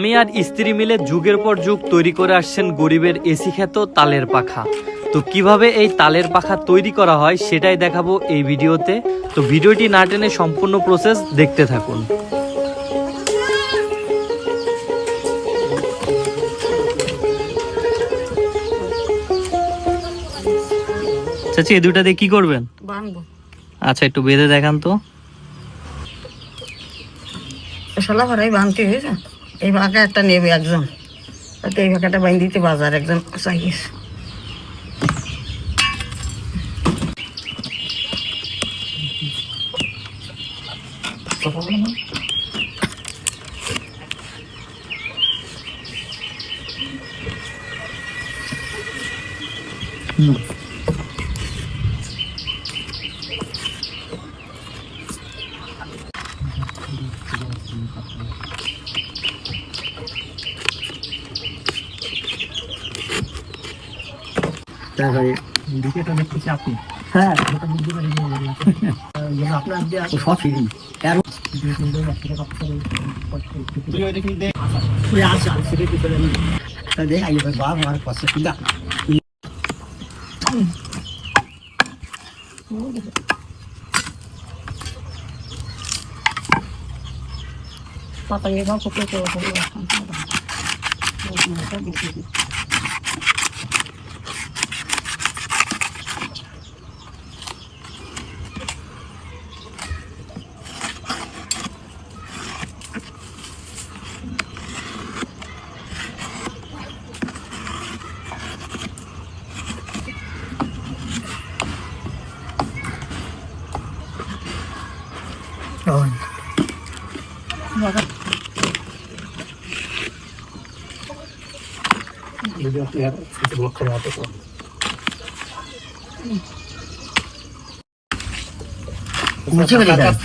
আমি আর স্ত্রী মিলে যুগের পর যুগ তৈরি করে আসছেন গরিবের এসি খ্যাত তালের পাখা। তো কিভাবে এই তালের পাখা তৈরি করা হয় সেটাই দেখাবো এই ভিডিওতে। তো ভিডিওটি না টেনে সম্পূর্ণ প্রসেস দেখতে থাকুন। চাচি এই দুটা দিয়ে কি করবেন? বানবো। আচ্ছা একটু বেঁধে দেখান তো। শোলা ভরাই বানতে হয়েছে। এই ভাগা একটা নেবে একজন, তাতে এই ভাগাটা বাইন দিতে বাজার একজন চাইছে। হ্যাঁ পাতায় বা ফুটে তো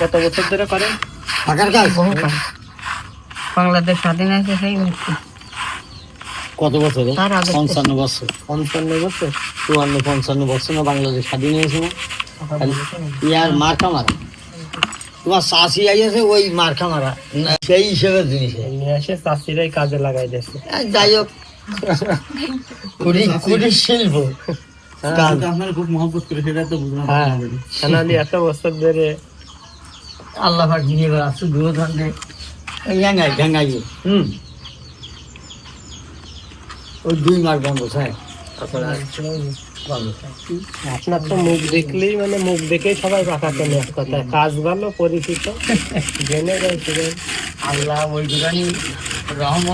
কত বছর ধরে করেন ফাঁকার কাজ? বাংলাদেশ স্বাধীন আছে সেই কত বছর? তার আগে 55 বছর। 55 বছর 54 55 বছর না বাংলাদেশ স্বাধীন হয়েছে না? ইয়ার মার্কা মারা তোমার শাশি আইয়াছে ওই মার্কা মারা না, সেই হিসেবে জিনিস নিয়ে এসে চাষিরাই কাজে লাগাই দিচ্ছে। যাই হোক কুড়ি শিল্প আপনার খুব মহব্বত করে সেটা তো বুঝলাম। হ্যাঁ খালি এত বছর ধরে আল্লাহ পাক নিয়ে আসছে দূর ধরনের ইয়াঙ্গাই ঢাঙ্গাই ওই 2 মাস বন্ধ স্যার। আপনার তো মুখ দেখলেই মানে মুখ দেখেই সবাই পাকা কেনে এক কথা, কাজ ভালো পরিচিত জেনে যায়। আল্লাহ ওই দোকানি রহমত